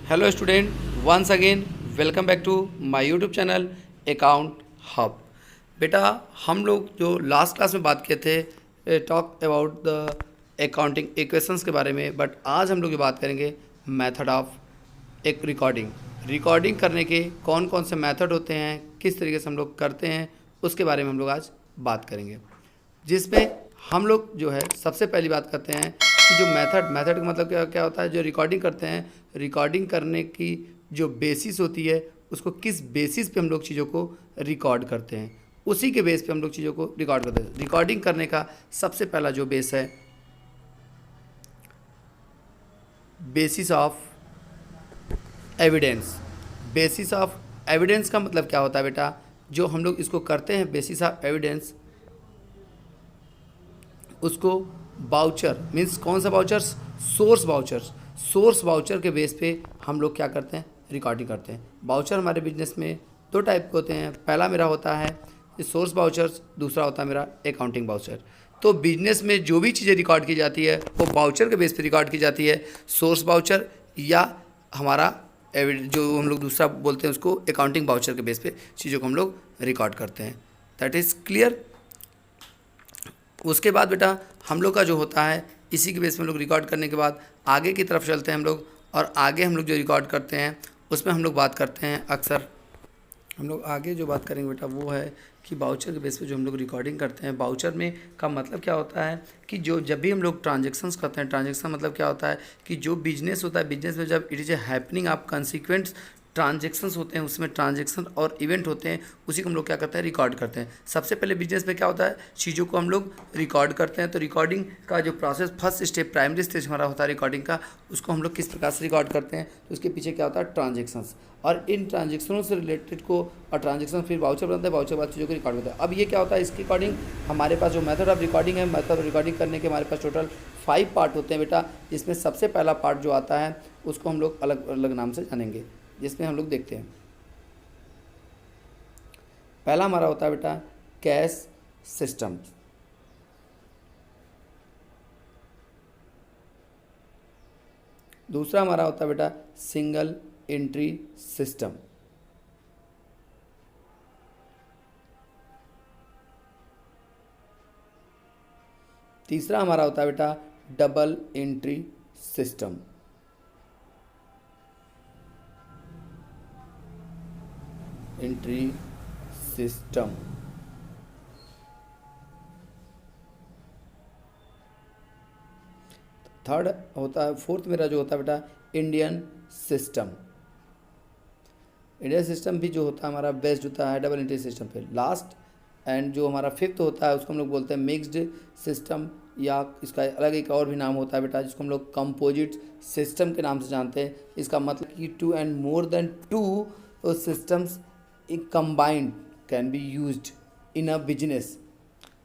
Hello student, once again welcome back to my YouTube channel account hub. बेटा, हम लोग जो लास्ट क्लास में बात किए थे talk about the accounting equations के बारे में, बट आज हम लोग ये बात करेंगे मेथड ऑफ एक रिकॉर्डिंग करने के कौन कौन से मेथड होते हैं, किस तरीके से हम लोग करते हैं, उसके बारे में हम लोग आज बात करेंगे। जिसमें हम लोग जो है सबसे पहली बात करते हैं कि जो मेथड का मतलब क्या क्या होता है। जो रिकॉर्डिंग करते हैं, रिकॉर्डिंग करने की जो बेसिस होती है, उसको किस बेसिस पे हम लोग चीज़ों को रिकॉर्ड करते हैं, उसी के बेस पे हम लोग चीज़ों को रिकॉर्ड करते हैं। रिकॉर्डिंग करने का सबसे पहला जो बेस है, basis of evidence. Basis of evidence का मतलब क्या होता है बेटा, जो हम लोग इसको करते हैं बेसिस ऑफ एविडेंस, उसको बाउचर मीन्स कौन सा बाउचर्स, सोर्स बाउचर के बेस पे हम लोग क्या करते हैं, रिकॉर्डिंग करते हैं। बाउचर हमारे बिजनेस में दो टाइप के होते हैं। पहला मेरा होता है सोर्स बाउचर्स, दूसरा होता है मेरा अकाउंटिंग बाउचर। तो बिजनेस में जो भी चीज़ें रिकॉर्ड की जाती है वो बाउचर के बेस पे रिकॉर्ड की जाती है, सोर्स बाउचर या हमारा जो हम लोग दूसरा बोलते हैं उसको अकाउंटिंग बाउचर के बेस पे चीज़ों को हम लोग रिकॉर्ड करते हैं। That is clear. उसके बाद बेटा हम लोग का जो होता है, इसी के बेस में हम लोग रिकॉर्ड करने के बाद आगे की तरफ चलते हैं हम लोग, और आगे हम लोग जो रिकॉर्ड करते हैं उसमें हम लोग बात करते हैं, अक्सर हम लोग आगे जो बात करेंगे बेटा वो है कि बाउचर के बेस पे जो हम लोग रिकॉर्डिंग करते हैं। बाउचर में का मतलब क्या होता है कि जो जब भी हम लोग ट्रांजेक्शन्स करते हैं, ट्रांजेक्शन मतलब क्या होता है कि जो बिजनेस होता है, बिजनेस में जब it is a happening of consequents transactions होते हैं, उसमें ट्रांजेक्शन और इवेंट होते हैं, उसी को हम लोग क्या करते हैं, रिकॉर्ड करते हैं। सबसे पहले बिजनेस में क्या होता है, चीज़ों को हम लोग रिकॉर्ड करते हैं। तो रिकॉर्डिंग का जो process, first step, primary stage हमारा होता है रिकॉर्डिंग का, उसको हम लोग किस प्रकार से रिकॉर्ड करते हैं, तो उसके पीछे क्या होता है, ट्रांजेक्शन्स, और इन ट्रांजेक्शनों से रिलेटेड को, और ट्रांजेक्शन फिर बाउचर बनता है, बाउचर बाद चीज़ों को रिकॉर्ड होता है। अब ये क्या होता है, इसकी अकॉर्डिंग हमारे पास जो मेथड ऑफ रिकॉर्डिंग है, मेथड ऑफ रिकॉर्डिंग करने के हमारे पास टोटल 5 पार्ट होते हैं बेटा। जिसमें सबसे पहला पार्ट जो आता है उसको हम लोग अलग अलग नाम से जानेंगे, जिसमें हम लोग देखते हैं। पहला हमारा होता है बेटा कैश सिस्टम, दूसरा हमारा होता है बेटा सिंगल एंट्री सिस्टम, तीसरा हमारा होता है बेटा double entry system, entry system, third होता है, फोर्थ मेरा जो होता है बेटा इंडियन सिस्टम। इंडियन सिस्टम भी जो होता है हमारा बेस्ड होता है डबल एंट्री सिस्टम पे। लास्ट एंड जो हमारा फिफ्थ होता है उसको हम लोग बोलते हैं मिक्स्ड सिस्टम, या इसका अलग एक और भी नाम होता है बेटा जिसको हम लोग कंपोजिट सिस्टम के नाम से जानते हैं। इसका मतलब कि 2 and more than 2 systems combined can be used in a business.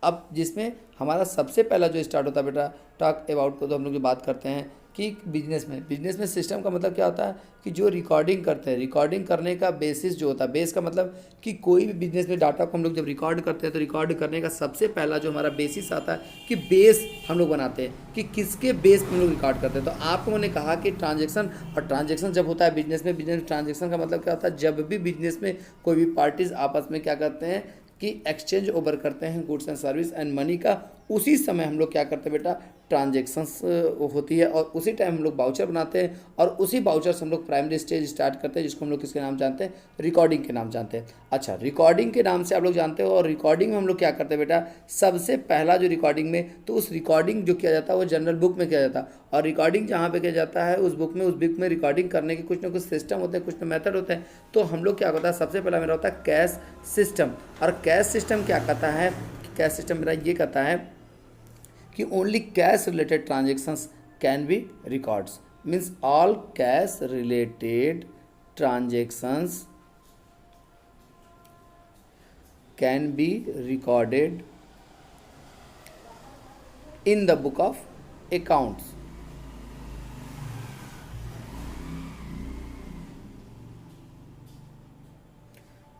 अब जिसमें हमारा सबसे पहला जो स्टार्ट होता है बेटा टॉक अबाउट को, तो हम लोग जो बात करते हैं कि बिजनेस में सिस्टम का मतलब क्या होता है कि जो रिकॉर्डिंग करते हैं, रिकॉर्डिंग करने का बेसिस जो होता है, बेस का मतलब कि कोई भी बिजनेस में डाटा को हम लोग जब रिकॉर्ड करते हैं तो रिकॉर्ड करने का सबसे पहला जो हमारा बेसिस आता है कि बेस हम लोग बनाते हैं कि किसके बेस पर हम लोग रिकॉर्ड करते हैं। तो आपको मैंने कहा कि ट्रांजेक्शन, और ट्रांजेक्शन जब होता है बिजनेस में ट्रांजेक्शन का मतलब क्या होता है, जब भी बिजनेस में कोई भी पार्टीज आपस में क्या करते हैं कि एक्सचेंज ओवर करते हैं goods and service and money का, उसी समय हम लोग क्या करते हैं बेटा ट्रांजेक्शन्स होती है, और उसी टाइम हम लोग बाउचर बनाते हैं, और उसी बाउचर से हम लोग प्राइमरी स्टेज स्टार्ट करते हैं जिसको हम लोग किसके नाम जानते हैं, रिकॉर्डिंग के नाम जानते हैं। अच्छा, रिकॉर्डिंग के नाम से आप लोग जानते हो, और रिकॉर्डिंग में हम लोग क्या करते हैं बेटा, सबसे पहला जो रिकॉर्डिंग में, तो उस रिकॉर्डिंग जो किया जाता है वो जनरल बुक में किया जाता है, और रिकॉर्डिंग जहाँ पे किया जाता है उस बुक में रिकॉर्डिंग करने के कुछ ना कुछ सिस्टम होते हैं, कुछ ना मेथड होते हैं। तो हम लोग क्या होता है, सबसे पहला मेरा होता है कैश सिस्टम। और कैश सिस्टम क्या कहता है, कैश सिस्टम मेरा ये कहता है कि only cash related transactions can be records, means all cash related transactions can be recorded in the book of accounts.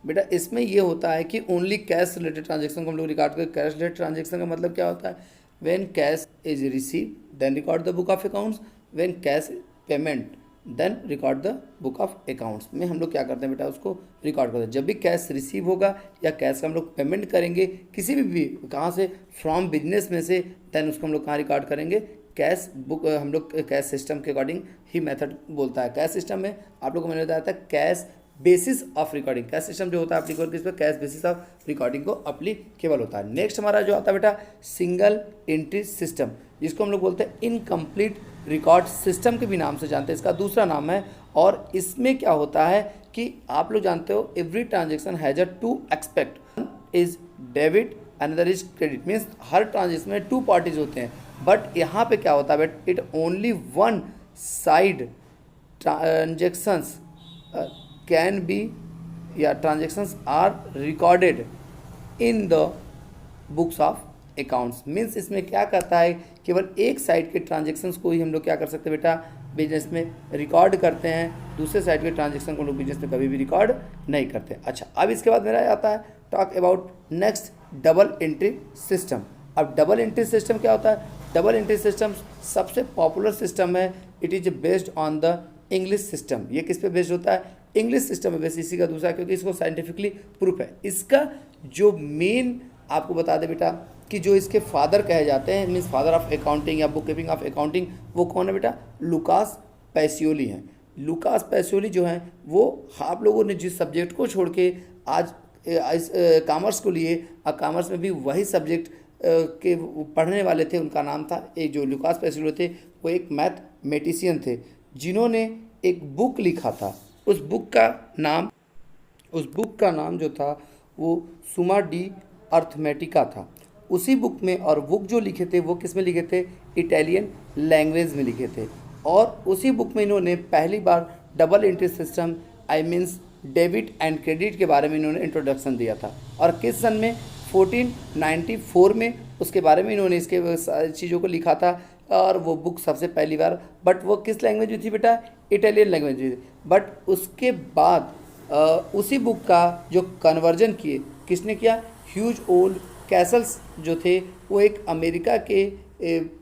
बेटा इसमें ये होता है कि ओनली कैश रिलेटेड ट्रांजेक्शन को हम लोग रिकॉर्ड करते हैं। कैश रिलेटेड ट्रांजेक्शन का मतलब क्या होता है, when cash is receive then record the book of accounts, when cash payment then record the book of accounts में हम लोग क्या करते हैं बेटा, उसको रिकॉर्ड करते हैं। जब भी कैश रिसीव होगा या कैश का हम लोग पेमेंट करेंगे किसी भी कहाँ से, फ्रॉम बिजनेस में से, देन उसको हम लोग कहाँ रिकॉर्ड करेंगे, कैश बुक। हम लोग कैश सिस्टम के अकॉर्डिंग ही मेथड बोलता है। कैश सिस्टम में आप लोग को मैंने बताया था cash basis of recording, cash system जो होता है एप्लीकेबल किस पे, कैश बेसिस ऑफ रिकॉर्डिंग को एप्लीकेबल होता है। नेक्स्ट हमारा जो आता है बेटा सिंगल एंट्री सिस्टम, जिसको हम लोग बोलते हैं इनकम्प्लीट रिकॉर्ड सिस्टम के भी नाम से जानते हैं, इसका दूसरा नाम है। और इसमें क्या होता है कि आप लोग जानते हो every transaction has a two expect, is debit another is credit, means हर ट्रांजेक्शन में टू पार्टीज होते हैं। बट यहाँ पे क्या होता है बेटा, it only one side transactions can be या transactions are recorded in the books of accounts. Means इसमें क्या करता है, केवल एक साइड के ट्रांजेक्शन्स को ही हम लोग क्या कर सकते हैं बेटा, बिजनेस में रिकॉर्ड करते हैं, दूसरे साइड के ट्रांजेक्शन को लोग बिजनेस में कभी भी रिकॉर्ड नहीं करते। अच्छा, अब इसके बाद मेरा आता है talk about next double entry system. अब डबल एंट्री सिस्टम क्या होता है, डबल एंट्री सिस्टम सबसे पॉपुलर सिस्टम है। It is based on the English system. ये किस पे बेस्ड होता है, इंग्लिश सिस्टम में बेस्ड, इसी का दूसरा, क्योंकि इसको साइंटिफिकली प्रूफ है। इसका जो मेन आपको बता दें बेटा कि जो इसके फादर कहे जाते हैं, मीन्स फादर ऑफ अकाउंटिंग या बुक कीपिंग ऑफ अकाउंटिंग, वो कौन है बेटा, लुकास पैसियोली हैं। लुकास पैसियोली जो हैं वो आप लोगों ने जिस सब्जेक्ट को छोड़ के आज कॉमर्स को लिए, कॉमर्स में भी वही सब्जेक्ट के पढ़ने वाले थे, उनका नाम था, एक जो लुकास पैसियोली थे वो एक मैथमेटिशियन थे, जिन्होंने एक बुक लिखा था। उस बुक का नाम जो था वो सुमा डी अर्थमेटिका था। उसी बुक में, और बुक जो लिखे थे वो किस में लिखे थे, इटालियन लैंग्वेज में लिखे थे। और उसी बुक में इन्होंने पहली बार double entry system, I means debit and credit के बारे में इन्होंने इंट्रोडक्शन दिया था। और किस सन में, 1494 में उसके बारे में इन्होंने इसके सारी चीज़ों को लिखा था। और वो बुक सबसे पहली बार, बट वो किस लैंग्वेज में थी बेटा, इटालियन लैंग्वेज में थी। बट उसके बाद उसी बुक का जो कन्वर्जन किए, किसने किया, ह्यूज ओल्ड कैसल्स जो थे वो एक अमेरिका के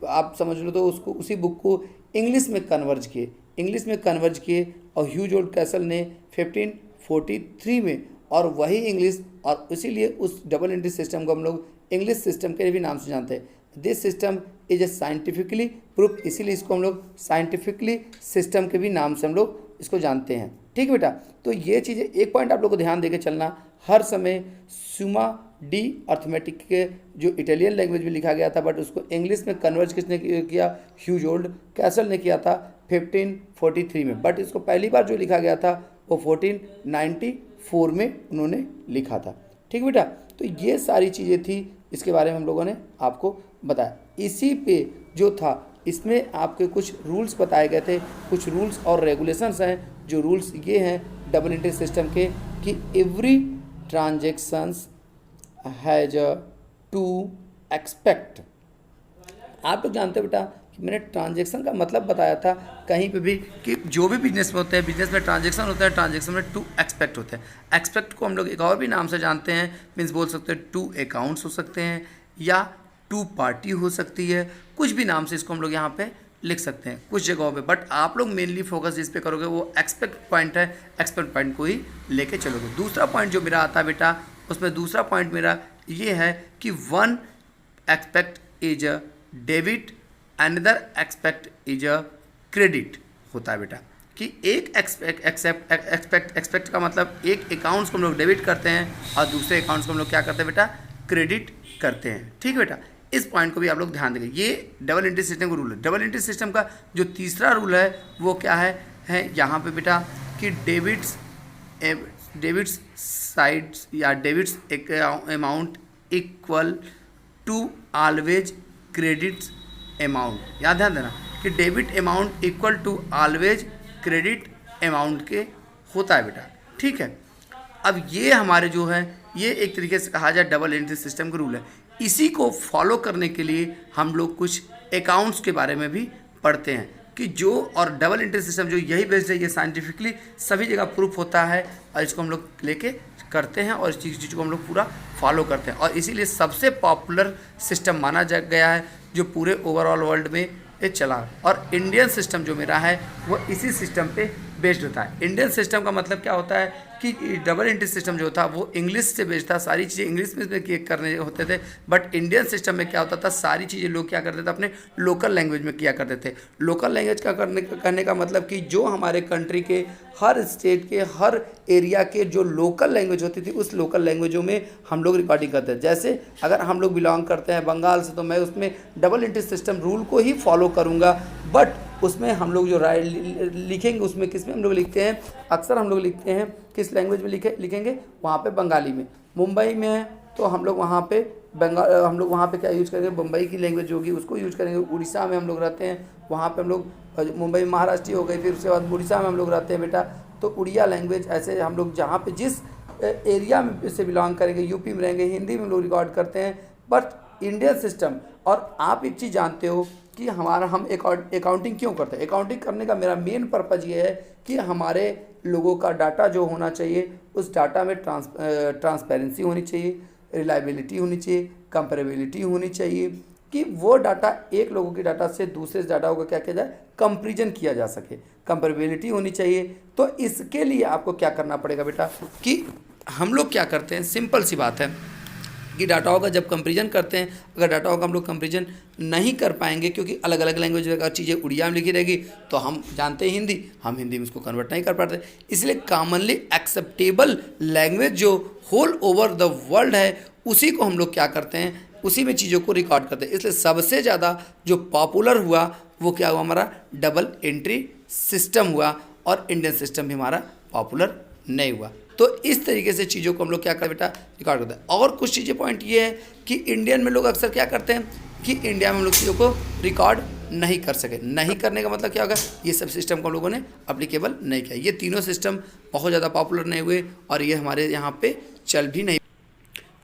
आप समझ लो, तो उसको उसी बुक को इंग्लिश में कन्वर्ज किए। और ह्यूज ओल्ड कैसल ने 1543 में, और वही इंग्लिश, और इसीलिए उस डबल एंट्री सिस्टम को हम लोग इंग्लिश सिस्टम के भी नाम से जानते हैं। This system is a scientifically proof, इसीलिए इसको हम लोग साइंटिफिकली सिस्टम के भी नाम से हम लोग इसको जानते हैं। ठीक है बेटा, तो ये चीज़ें एक पॉइंट आप लोग को ध्यान देके चलना, हर समय सुमा डी अर्थमेटिक के जो इटालियन लैंग्वेज में लिखा गया था, बट उसको इंग्लिश में कन्वर्ज किसने किया, ह्यूज ओल्ड कैसल ने किया था 1543 में। बट इसको पहली बार जो लिखा गया था वो 1494 में उन्होंने लिखा था। ठीक बेटा, तो ये सारी चीज़ें थी, इसके बारे में हम लोगों ने आपको बताया। इसी पे जो था, इसमें आपके कुछ रूल्स बताए गए थे, कुछ रूल्स और रेगुलेशंस हैं। जो रूल्स ये हैं डबल एंट्री सिस्टम के कि every transactions has to expect. आप लोग जानते हो बेटा कि मैंने ट्रांजेक्शन का मतलब बताया था कहीं पे भी कि जो भी बिजनेस में होते हैं, बिजनेस में ट्रांजेक्शन होता है, ट्रांजेक्शन में टू एक्सपेक्ट होते हैं। एक्सपेक्ट को हम लोग एक और भी नाम से जानते हैं, मीन्स बोल सकते हैं टू अकाउंट्स हो सकते हैं या टू पार्टी हो सकती है, कुछ भी नाम से इसको हम लोग यहाँ पे लिख सकते हैं कुछ जगहों पे। बट आप लोग मेनली फोकस जिस पे करोगे वो एक्सपेक्ट पॉइंट है, एक्सपेक्ट पॉइंट को ही लेके चलोगे। दूसरा पॉइंट जो मेरा आता है बेटा, उसमें दूसरा पॉइंट मेरा ये है कि one expect is a debit, another expect is a credit होता है बेटा। कि एक एक्सपेक्ट का मतलब एक अकाउंट्स को हम लोग डेबिट करते हैं और दूसरे अकाउंट्स को हम लोग क्या करते हैं बेटा, क्रेडिट करते हैं। ठीक है बेटा, इस पॉइंट को भी आप लोग ध्यान देंगे। ये डबल एंट्री सिस्टम का रूल है। डबल एंट्री सिस्टम का जो तीसरा रूल है वो क्या है यहाँ पे बेटा कि डेबिट्स साइड्स या debits amount equal to always credits amount. याद ध्यान देना कि debit amount equal to always credit amount के होता है बेटा। ठीक है, अब ये हमारे जो है ये एक तरीके से कहा जाए डबल एंट्री सिस्टम का रूल है। इसी को फॉलो करने के लिए हम लोग कुछ अकाउंट्स के बारे में भी पढ़ते हैं कि जो, और डबल एंट्री सिस्टम जो यही बेस्ड है, ये साइंटिफिकली सभी जगह प्रूफ होता है और इसको हम लोग लेके करते हैं और इस चीज़ को हम लोग पूरा फॉलो करते हैं। और इसीलिए सबसे पॉपुलर सिस्टम माना गया है जो पूरे ओवरऑल वर्ल्ड में ये चला। और इंडियन सिस्टम जो मेरा है वो इसी सिस्टम पे बेस्ड होता है। इंडियन सिस्टम का मतलब क्या होता है कि डबल एंट्री सिस्टम जो था वो इंग्लिश से बेस्ड था, सारी चीज़ें इंग्लिश में करने होते थे। बट इंडियन सिस्टम में क्या होता था, सारी चीज़ें लोग क्या करते थे अपने लोकल लैंग्वेज में किया करते थे। लोकल लैंग्वेज का करने का मतलब कि जो हमारे कंट्री के हर स्टेट के हर एरिया के जो लोकल लैंग्वेज होती थी उस लोकल लैंग्वेजों में हम लोग रिकॉर्डिंग करते थे। जैसे अगर हम लोग बिलोंग करते हैं बंगाल से तो मैं उसमें डबल एंट्री सिस्टम रूल को ही फॉलो करूँगा। बट उसमें हम लोग जो लिखेंगे उसमें किस में हम लोग लिखते हैं, अक्सर हम लोग लिखते हैं किस लैंग्वेज में लिखेंगे वहाँ पे बंगाली में। मुंबई में है तो हम लोग वहाँ पे हम लोग वहाँ पे क्या यूज़ करेंगे, मुंबई की लैंग्वेज होगी उसको यूज़ करेंगे। उड़ीसा में हम लोग रहते हैं वहाँ पे हम लोग मुंबई महाराष्ट्र हो गई, फिर उसके बाद उड़ीसा में हम लोग रहते हैं बेटा तो उड़िया लैंग्वेज। ऐसे हम लोग जहाँ पे जिस एरिया में से बिलोंग करेंगे, यूपी में रहेंगे हिंदी में हम लोग रिकॉर्ड करते हैं। बट इंडियन सिस्टम, और आप एक चीज़ जानते हो कि हम अकाउंटिंग क्यों करते हैं। अकाउंटिंग करने का मेरा मेन पर्पज़ ये है कि हमारे लोगों का डाटा जो होना चाहिए उस डाटा में ट्रांसपेरेंसी होनी चाहिए, रिलायबिलिटी होनी चाहिए, कंपेरेबिलिटी होनी चाहिए, कि वो डाटा एक लोगों के डाटा से दूसरे डाटा को क्या किया जाए, कंपेरिजन किया जा सके, कंपेरेबिलिटी होनी चाहिए। तो इसके लिए आपको क्या करना पड़ेगा बेटा कि हम लोग क्या करते हैं, सिंपल सी बात है कि डाटाओं का जब कंपेरिजन करते हैं, अगर डाटाओं का हम लोग कंपेरिजन नहीं कर पाएंगे क्योंकि अलग अलग लैंग्वेज का चीज़ें उड़िया में लिखी रहेगी तो हम जानते हैं हिंदी, हम हिंदी में उसको कन्वर्ट नहीं कर पाते। इसलिए कॉमनली एक्सेप्टेबल लैंग्वेज जो होल ओवर द वर्ल्ड है उसी को हम लोग क्या करते हैं, उसी में चीज़ों को रिकॉर्ड करते हैं। इसलिए सबसे ज़्यादा जो पॉपुलर हुआ वो क्या हुआ, हमारा डबल एंट्री सिस्टम हुआ, और इंडियन सिस्टम भी हमारा पॉपुलर नहीं हुआ। तो इस तरीके से चीज़ों को हम लोग क्या करते बेटा, रिकॉर्ड करते हैं। और कुछ चीज़ें पॉइंट ये है कि इंडियन में लोग अक्सर क्या करते हैं कि इंडिया में हम लोग चीज़ों को रिकॉर्ड नहीं कर सके। नहीं करने का मतलब क्या होगा, ये सब सिस्टम को हम लोगों ने अप्लीकेबल नहीं किया। ये तीनों सिस्टम बहुत ज़्यादा पॉपुलर नहीं हुए और ये हमारे यहाँ पे चल भी नहीं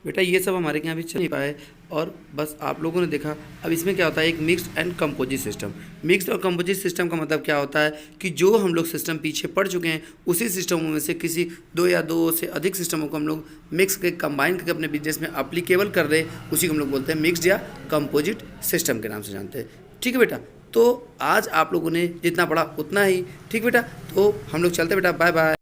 बेटा, ये सब हमारे यहाँ भी चल नहीं पाए। और बस आप लोगों ने देखा। अब इसमें क्या होता है, एक mixed and composite system. Mixed और कंपोजिट सिस्टम का मतलब क्या होता है कि जो हम लोग सिस्टम पीछे पढ़ चुके हैं उसी सिस्टमों में से किसी दो या दो से अधिक सिस्टमों को हम लोग मिक्स के कंबाइन करके अपने बिजनेस में अप्लीकेबल कर रहे, उसी को हम लोग बोलते हैं मिक्स्ड या कंपोजिट सिस्टम के नाम से जानते हैं। ठीक है बेटा, तो आज आप लोगों ने जितना पढ़ा उतना ही। ठीक बेटा, तो हम लोग चलते बेटा, बाय बाय।